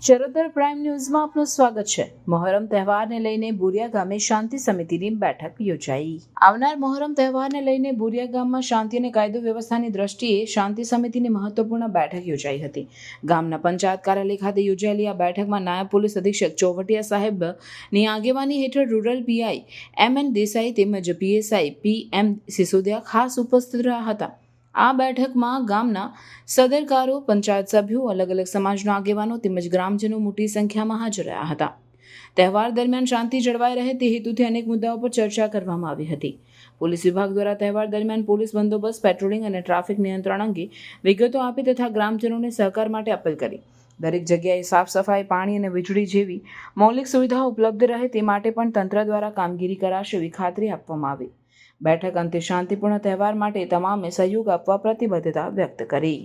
Charotar prime ન્યૂઝમાં આપનું સ્વાગત છે। મોહરમ તહેવારને લઈને બોરિયા ગામે શાંતિ સમિતિની બેઠક યોજાઈ। આવનાર મોહરમ તહેવારને લઈને બોરિયા ગામમાં શાંતિ અને કાયદો વ્યવસ્થાની દ્રષ્ટિએ શાંતિ સમિતિની મહત્વપૂર્ણ બેઠક યોજાઈ હતી। ગામના પંચાયત કાર્યાલય ખાતે યોજાયેલી આ બેઠકમાં નાયબ પોલીસ અધિક્ષક ચોવટિયા સાહેબની આગેવાની હેઠળ રૂરલ પીઆઈ એમ.એન. દેસાઈ તેમજ પીએસઆઈ પી.એમ. સિસોદિયા ખાસ ઉપસ્થિત રહ્યા હતા। આ બેઠકમાં ગામના સદરકારો, પંચાયત સભ્યો, અલગ અલગ સમાજના આગેવાનો તેમજ ગ્રામજનો મોટી સંખ્યામાં હાજર રહ્યા હતા। તહેવાર દરમિયાન શાંતિ જળવાઈ રહે તે હેતુથી અનેક મુદ્દાઓ પર ચર્ચા કરવામાં આવી હતી। પોલીસ વિભાગ દ્વારા તહેવાર દરમિયાન પોલીસ બંદોબસ્ત, પેટ્રોલિંગ અને ટ્રાફિક નિયંત્રણ અંગે વિગતો આપી તથા ગ્રામજનોને સહકાર માટે અપીલ કરી। દરેક જગ્યાએ સાફ સફાઈ, પાણી અને વીજળી જેવી મૌલિક સુવિધાઓ ઉપલબ્ધ રહે તે માટે પણ તંત્ર દ્વારા કામગીરી કરાશે એવી ખાતરી આપવામાં આવી। બેઠક અંતે શાંતિપૂર્ણ તહેવાર માટે તમામે સહયોગ આપવા પ્રતિબદ્ધતા વ્યક્ત કરી।